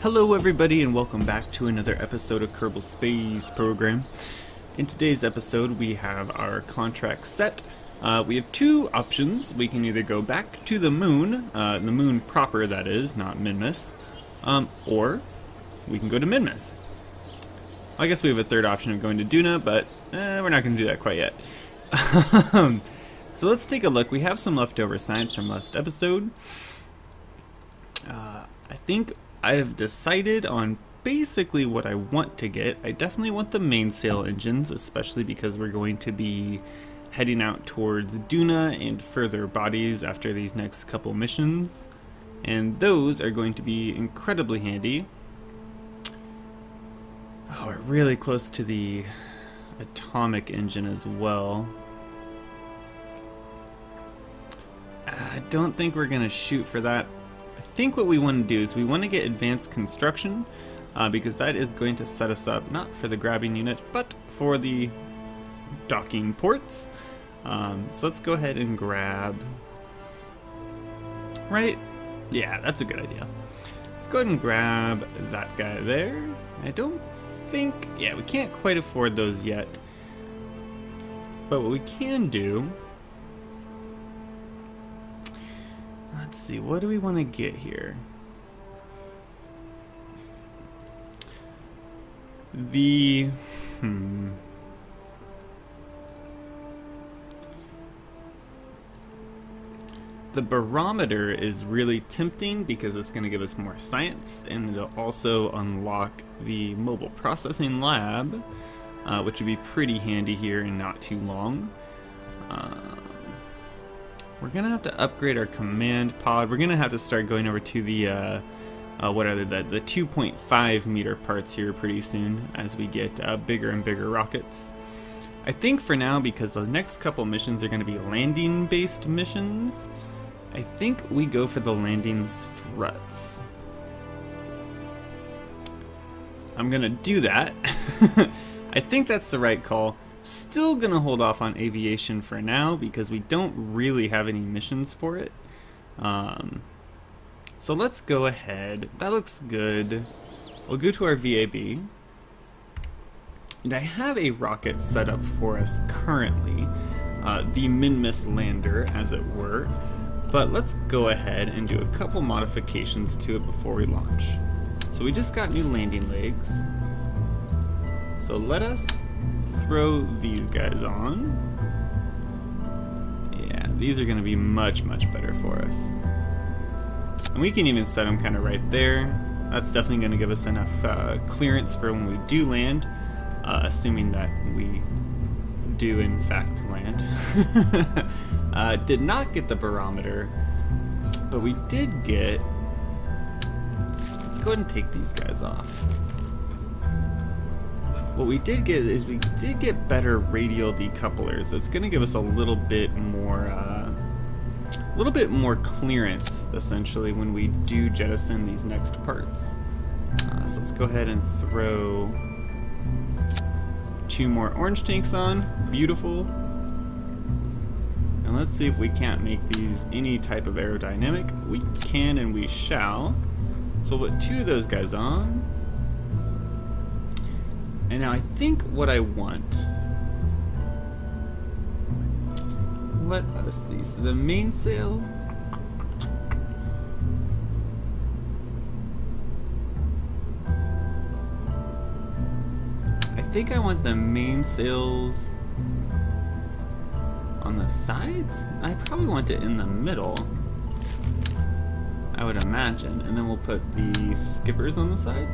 Hello everybody and welcome back to another episode of Kerbal Space Program. In today's episode we have our contract set. We have two options. We can either go back to the moon proper that is, not Minmus, or we can go to Minmus. I guess we have a third option of going to Duna, but we're not going to do that quite yet. So let's take a look. We have some leftover science from last episode. I think I have decided on basically what I want to get. I definitely want the mainsail engines, especially because we're going to be heading out towards Duna and further bodies after these next couple missions. And those are going to be incredibly handy. Oh, we're really close to the atomic engine as well. I don't think we're going to shoot for that. I think what we want to do is we want to get advanced construction because that is going to set us up not for the grabbing unit but for the docking ports. So let's go ahead and grab, right? Yeah, that's a good idea. Let's go ahead and grab that guy there. I don't think, yeah, we can't quite afford those yet. But what we can do, let's see, what do we want to get here? The barometer is really tempting because it's going to give us more science, and it'll also unlock the mobile processing lab, which would be pretty handy here and not too long. We're gonna have to upgrade our command pod. We're gonna have to start going over to the what are they, the 2.5 meter parts here pretty soon as we get bigger and bigger rockets. I think for now, because the next couple missions are going to be landing based missions, I think we go for the landing struts. I'm gonna do that. I think that's the right call. Still gonna hold off on aviation for now because we don't really have any missions for it. So let's go ahead. That looks good. We'll go to our VAB. And I have a rocket set up for us currently. The Minmus lander, as it were. But let's go ahead and do a couple modifications to it before we launch. So we just got new landing legs. So let us throw these guys on. Yeah, these are going to be much better for us. And we can even set them kind of right there. That's definitely going to give us enough clearance for when we do land, assuming that we do in fact land. Did not get the barometer, but we did get, let's go ahead and take these guys off. What we did get is we did get better radial decouplers. It's going to give us a little bit more clearance essentially when we do jettison these next parts. So let's go ahead and throw 2 more orange tanks on. Beautiful. And let's see if we can't make these any type of aerodynamic. We can and we shall. So we'll put 2 of those guys on. And now I think what I want, let us see, so the mainsail, I think I want the mainsails on the sides. I probably want it in the middle, I would imagine, and then we'll put the skippers on the side.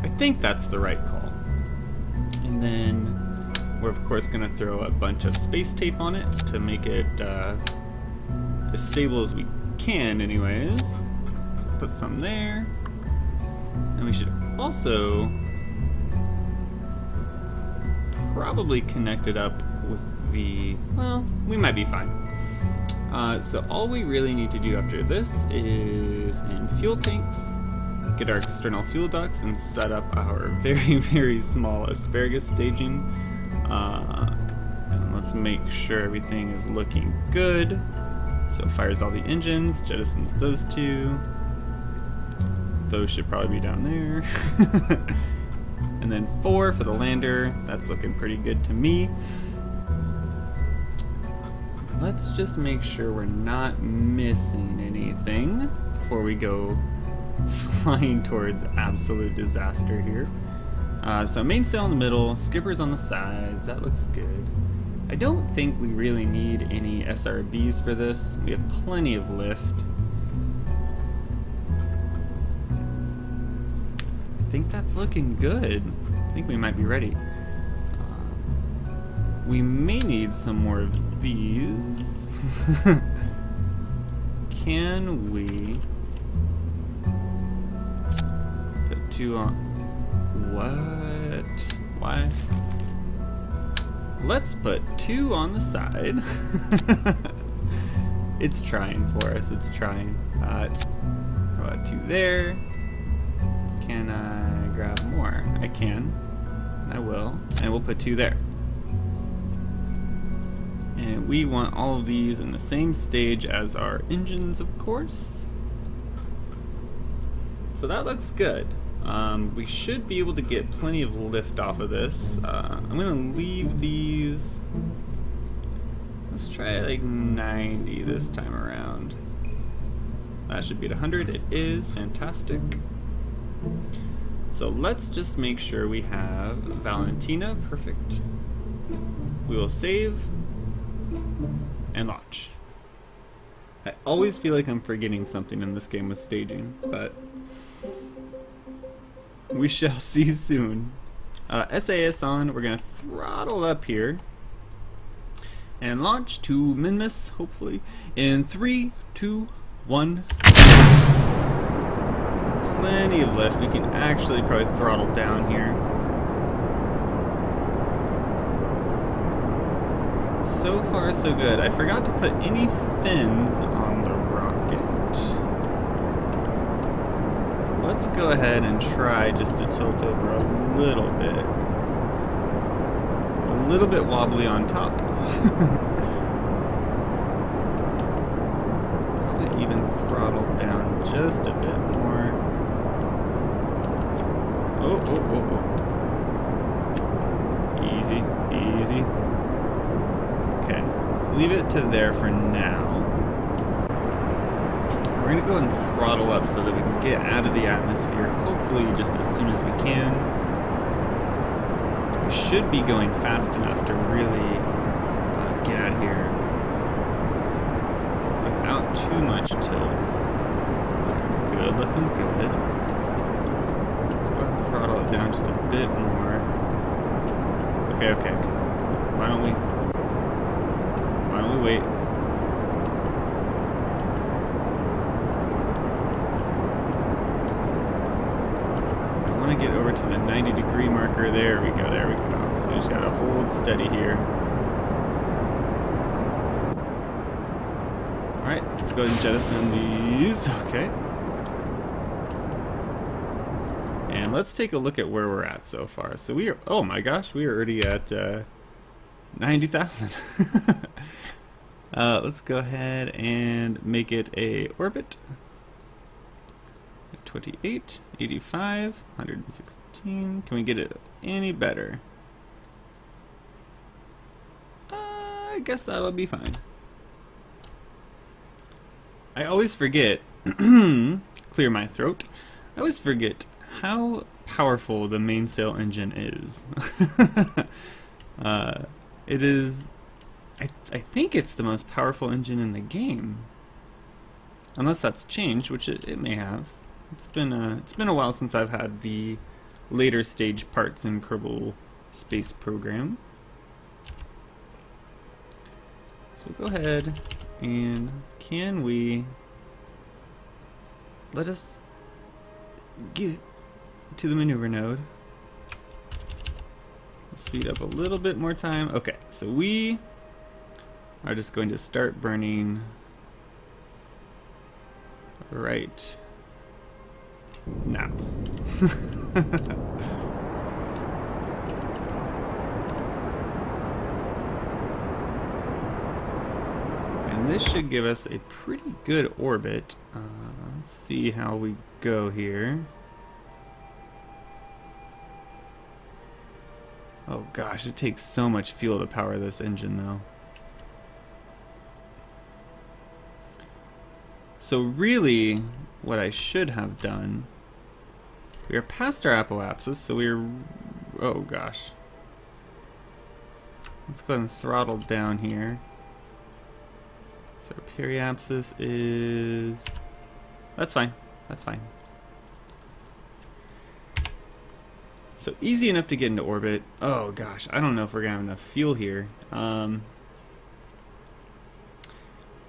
I think that's the right call. And then we're of course going to throw a bunch of space tape on it to make it as stable as we can anyways. Put some there. And we should also probably connect it up with the, well, we might be fine. So all we really need to do after this is in fuel tanks, get our external fuel ducts and set up our very small asparagus staging. And Let's make sure everything is looking good. So it fires all the engines, jettisons those two. Those should probably be down there. And then 4 for the lander. That's looking pretty good to me. Let's just make sure we're not missing anything before we go flying towards absolute disaster here. So mainsail in the middle, skippers on the sides, that looks good. I don't think we really need any SRBs for this. We have plenty of lift. I think that's looking good. I think we might be ready. We may need some more of these. Can we put 2 on? What? Why? Let's put 2 on the side. It's trying for us, it's trying. How about 2 there? Can I grab more? I can. I will. And we'll put 2 there. And we want all of these in the same stage as our engines, of course. So that looks good. We should be able to get plenty of lift off of this. I'm going to leave these. Let's try like 90 this time around. That should be at 100. It is fantastic. So let's just make sure we have Valentina. Perfect. We will save and launch. I always feel like I'm forgetting something in this game with staging, but we shall see soon. SAS on, we're gonna throttle up here and launch to Minmus, hopefully, in 3, 2, 1. Plenty of lift. We can actually probably throttle down here. So far, so good. I forgot to put any fins on the rocket. So let's go ahead and try just to tilt over a little bit. A little bit wobbly on top. Probably even throttle down just a bit more. Oh, oh, oh, oh. Easy, easy. Okay, let's leave it to there for now. We're gonna go ahead and throttle up so that we can get out of the atmosphere, hopefully just as soon as we can. We should be going fast enough to really get out of here without too much tilt. Looking good, looking good. Let's go ahead and throttle it down just a bit more. Okay, okay, okay. Why don't we wait? I want to get over to the 90-degree marker. There we go, there we go. So we just gotta hold steady here. Alright, let's go ahead and jettison these. Okay. And let's take a look at where we're at so far. So we are, oh my gosh, we are already at 90,000. Let's go ahead and make it a orbit. 28, 85, 116. Can we get it any better? I guess that'll be fine. I always forget, clear my throat, I always forget how powerful the mainsail engine is. It is, I think it's the most powerful engine in the game. Unless that's changed, which it may have. It's been a while since I've had the later stage parts in Kerbal Space Program. So we'll go ahead and can we let us get to the maneuver node. Speed up a little bit more time. Okay, so we are just going to start burning right now. And this should give us a pretty good orbit. Let's see how we go here. Oh gosh, it takes so much fuel to power this engine though. So really, what I should have done, we are past our apoapsis, so we're, oh gosh. Let's go ahead and throttle down here. So our periapsis is, that's fine, that's fine. So easy enough to get into orbit. Oh gosh, I don't know if we're gonna have enough fuel here.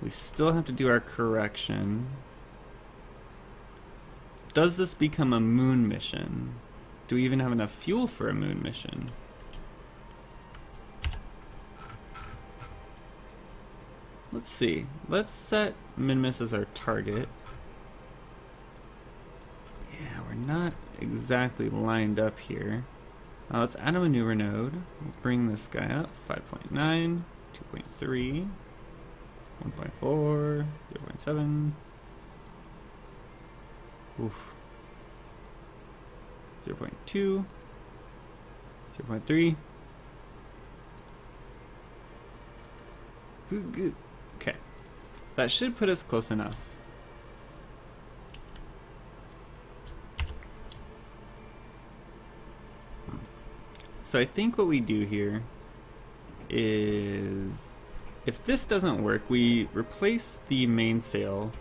We still have to do our correction. Does this become a moon mission? Do we even have enough fuel for a moon mission? Let's see. Let's set Minmus as our target. Yeah, we're not exactly lined up here. Let's add a maneuver node. We'll bring this guy up. 5.9, 2.3, 1.4, 0.7. Oof. 0.2, 0.3. Okay, that should put us close enough. So I think what we do here is, if this doesn't work, we replace the mainsail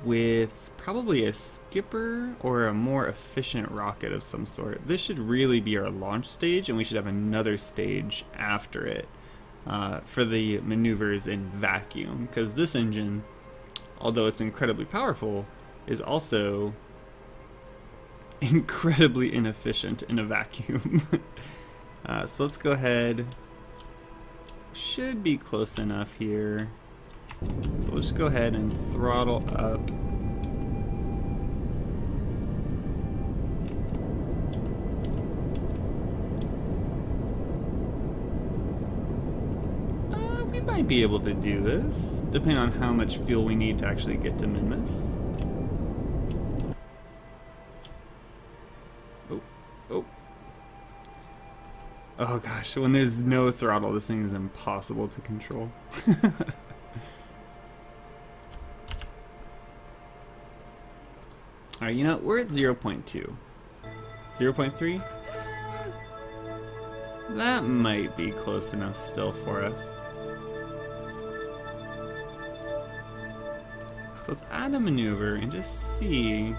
with probably a skipper or a more efficient rocket of some sort. This should really be our launch stage, and we should have another stage after it for the maneuvers in vacuum, because this engine, although it's incredibly powerful, is also incredibly inefficient in a vacuum. So let's go ahead. Should be close enough here. So we'll just go ahead and throttle up. We might be able to do this, depending on how much fuel we need to actually get to Minmus. Oh gosh, when there's no throttle, this thing is impossible to control. Alright, you know, we're at 0.2. 0.3? That might be close enough still for us. So let's add a maneuver and just see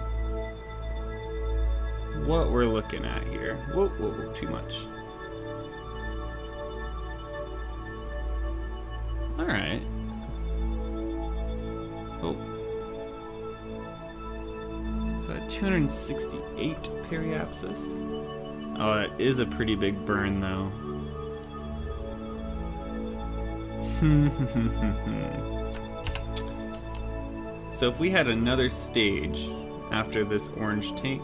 what we're looking at here. Whoa, whoa, whoa, too much. Alright. Oh. So at 268 periapsis. Oh, that is a pretty big burn though. So if we had another stage after this orange tank,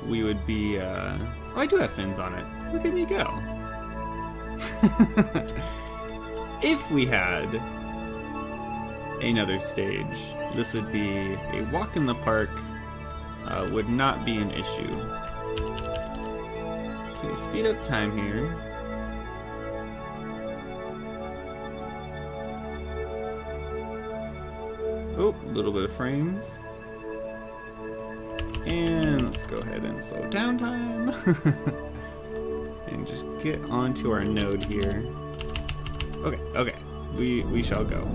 we would be, oh, I do have fins on it. Look at me go. If we had another stage, this would be a walk in the park, would not be an issue. Okay, speed up time here. Oh, a little bit of frames. And let's go ahead and slow down time. And just get onto our node here. Okay, okay, we shall go.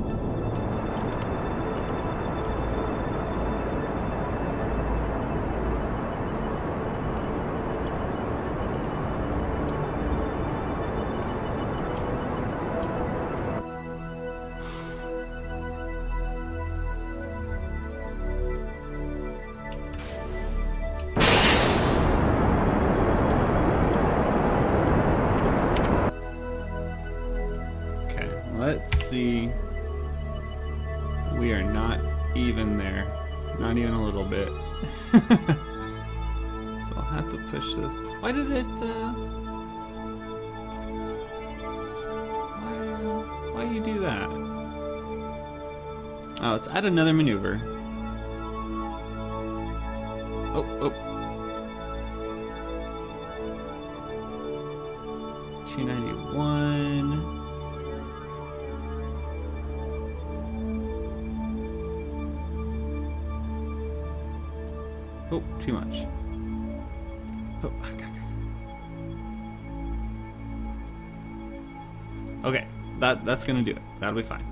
Let's see. We are not even there. Not even a little bit. So I'll have to push this. Why did it, you do that? Oh, let's add another maneuver. Oh, oh. 291. Oh, too much. Oh, okay, that's gonna do it. That'll be fine.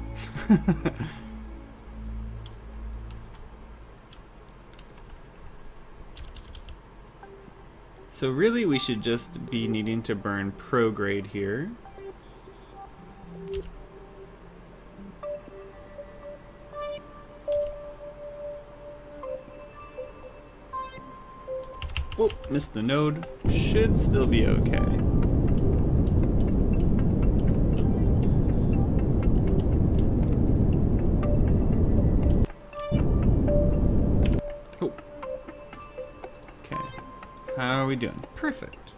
So really we should just be needing to burn prograde here. Oh, missed the node. Should still be okay. Oh. Okay. How are we doing? Perfect.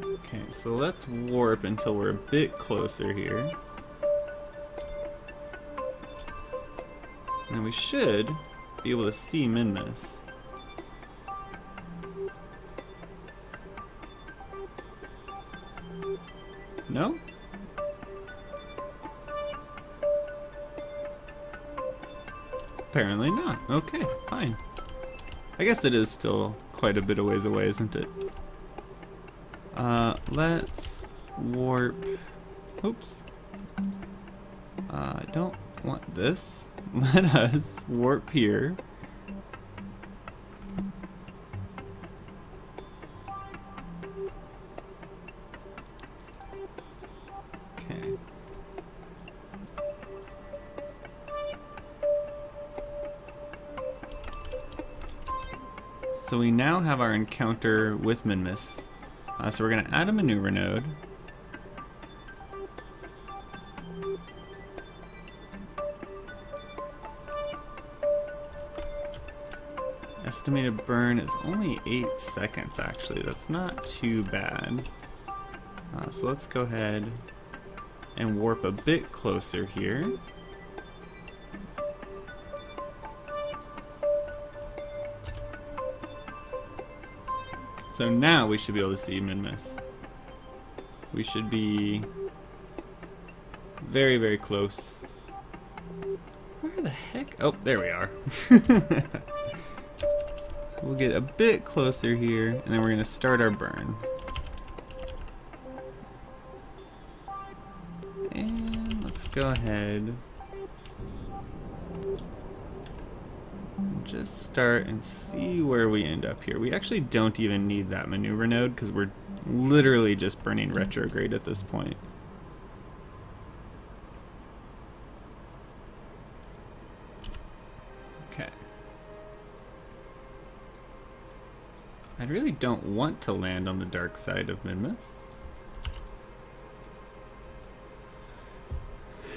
Okay, so let's warp until we're a bit closer here. And we should be able to see Minmus. No? Apparently not. Okay, fine. I guess it is still quite a bit of ways away, isn't it? Let's warp. Oops. I don't want this. Let us warp here. Okay. So we now have our encounter with Minmus. So we're going to add a maneuver node. Estimated burn is only 8 seconds actually. That's not too bad. So let's go ahead and warp a bit closer here. So now we should be able to see Minmus. We should be very, very close. Where the heck? Oh, there we are. So we'll get a bit closer here, and then we're going to start our burn. And let's go ahead and just start and see where we end up here. We actually don't even need that maneuver node because we're literally just burning retrograde at this point. Okay. I really don't want to land on the dark side of Minmus.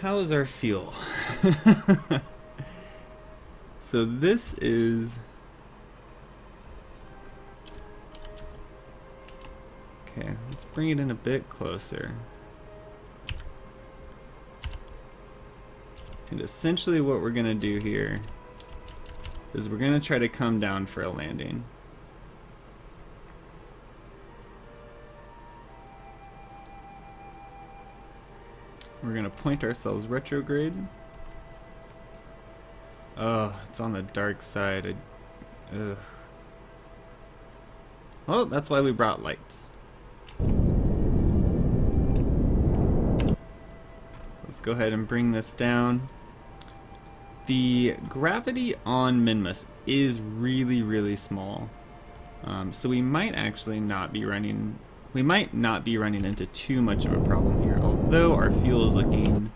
How is our fuel? So this is... Okay, let's bring it in a bit closer. And essentially what we're gonna do here is we're gonna try to come down for a landing. We're gonna point ourselves retrograde. Oh, it's on the dark side. Ugh. Oh, that's why we brought lights. Let's go ahead and bring this down. The gravity on Minmus is really, really small. So we might actually not be running... We might not be running into too much of a problem here, although our fuel is looking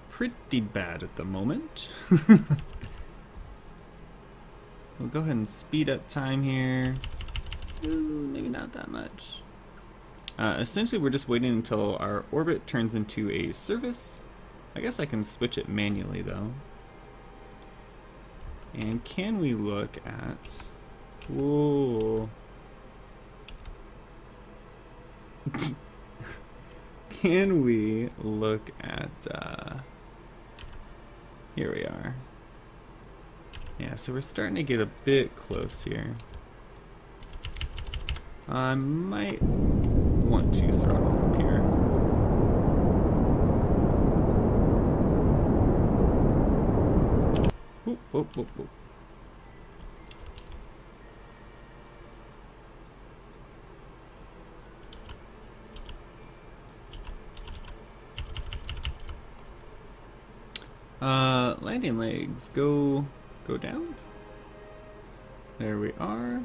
pretty bad at the moment. We'll go ahead and speed up time here. Ooh, maybe not that much. Essentially, we're just waiting until our orbit turns into a surface. I guess I can switch it manually, though. And can we look at... Whoa. can we look at, here we are. Yeah, so we're starting to get a bit close here. I might want to throttle up here. Whoop, whoop, whoop, whoop. Landing legs, go down. There we are.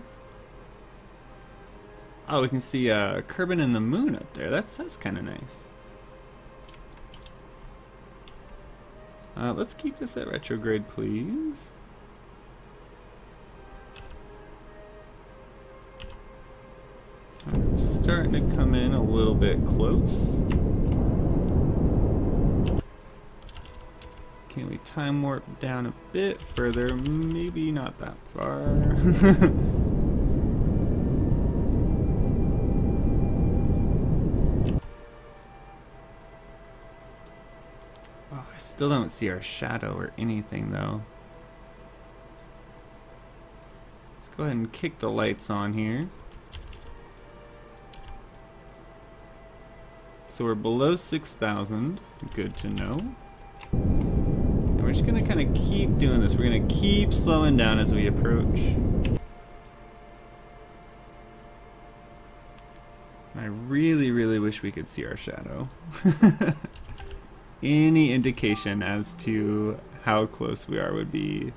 Oh, we can see Kerbal and the moon up there. That's kind of nice. Let's keep this at retrograde, please. I'm starting to come in a little bit close. Can we time warp down a bit further? Maybe not that far. Oh, I still don't see our shadow or anything though. Let's go ahead and kick the lights on here. So we're below 6,000. Good to know. We're just gonna kind of keep doing this. We're gonna keep slowing down as we approach. I really, really wish we could see our shadow. Any indication as to how close we are would be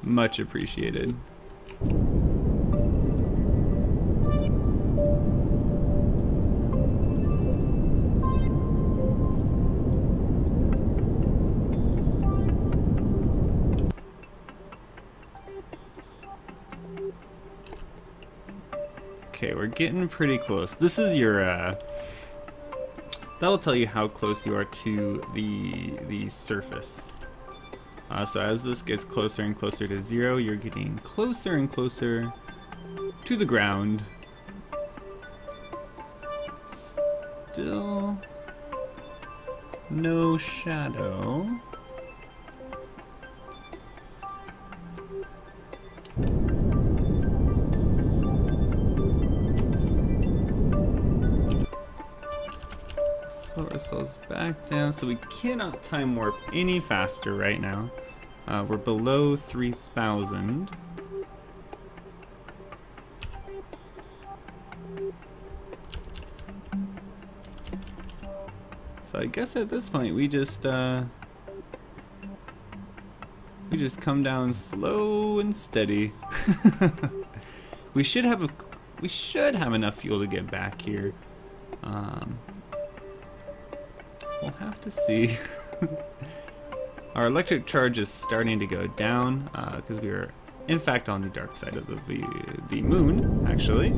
much appreciated. Okay, we're getting pretty close. This is your, that will tell you how close you are to the surface. So as this gets closer and closer to 0, you're getting closer and closer to the ground. Still no shadow. Slow ourselves back down, so we cannot time warp any faster right now. We're below 3,000. So I guess at this point we just come down slow and steady. we should have enough fuel to get back here. We'll have to see. Our electric charge is starting to go down because we are in fact on the dark side of the moon. Actually,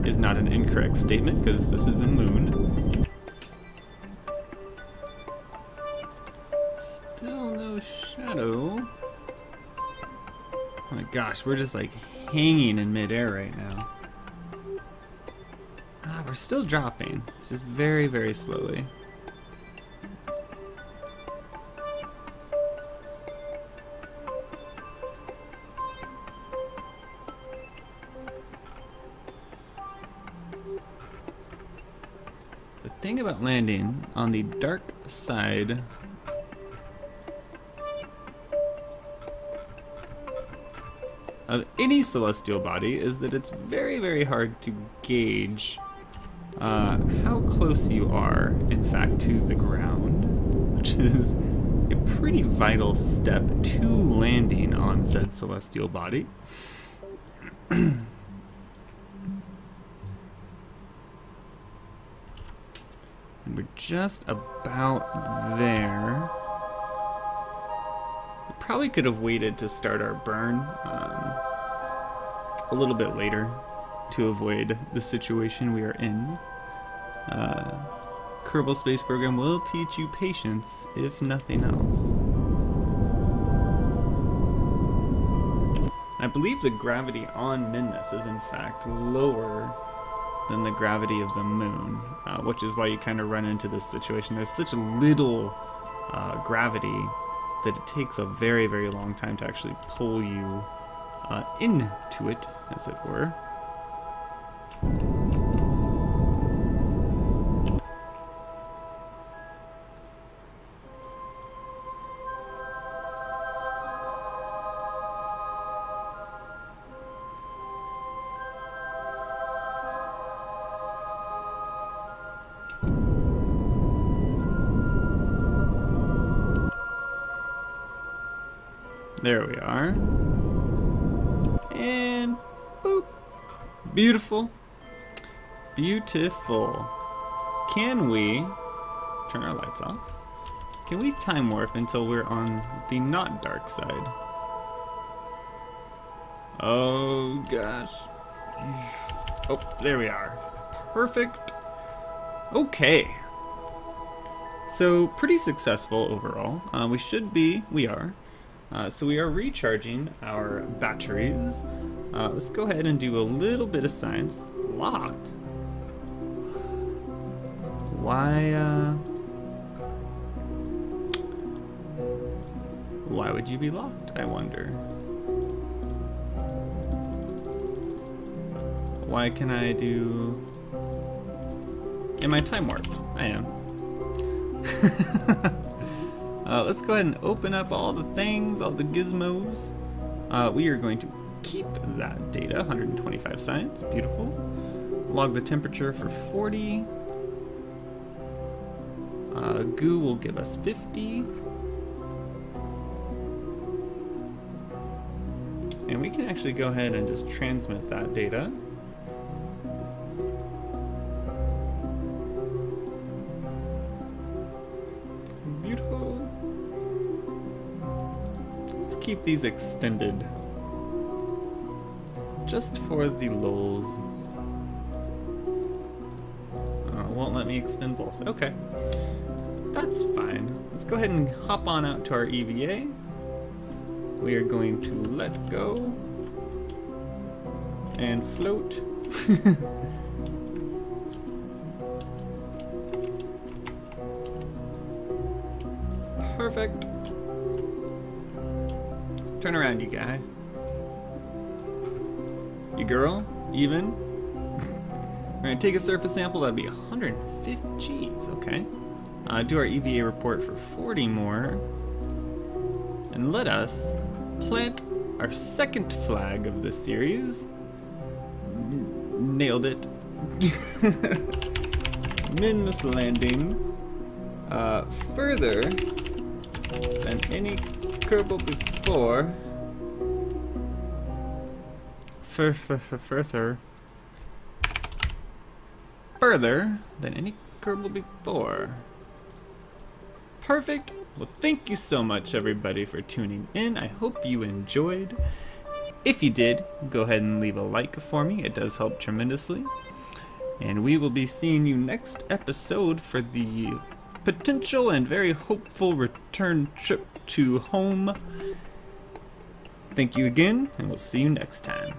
is not an incorrect statement because this is a moon. Still no shadow. Oh my gosh, we're just like hanging in midair right now. We're still dropping. It's just very, very slowly. The thing about landing on the dark side of any celestial body is that it's very, very hard to gauge how close you are, in fact, to the ground, which is a pretty vital step to landing on said celestial body. And we're just about there. We probably could have waited to start our burn a little bit later to avoid the situation we are in. Kerbal Space Program will teach you patience, if nothing else. I believe the gravity on Minmus is in fact lower than the gravity of the moon, which is why you kind of run into this situation. There's such little gravity that it takes a very, very long time to actually pull you into it, as it were. There we are. And boop. Beautiful. Beautiful. Can we turn our lights off? Can we time warp until we're on the not dark side? Oh gosh. Oh, there we are. Perfect. Okay. So pretty successful overall. We are. So we are recharging our batteries. Let's go ahead and do a little bit of science. Locked? Why would you be locked, I wonder? Why can I do... Am I time warped? I am. Let's go ahead and open up all the things, all the gizmos. We are going to keep that data, 125 science, beautiful. Log the temperature for 40. Goo will give us 50. And we can actually go ahead and just transmit that data. Beautiful. Let's keep these extended. Just for the lulz. Won't let me extend both. Okay. That's fine. Let's go ahead and hop on out to our EVA. We are going to let go and float. Perfect. Turn around, you guy. You girl, even. We're gonna take a surface sample. That'd be 150. Jeez, okay. Do our EVA report for 40 more. And let us plant our second flag of this series. Nailed it. Minmus landing. Further than any Kerbal before. Further than any Kerbal before. Perfect. Well, thank you so much, everybody, for tuning in. I hope you enjoyed. If you did, go ahead and leave a like for me. It does help tremendously. And we will be seeing you next episode for the potential and very hopeful return trip to home. Thank you again, and we'll see you next time.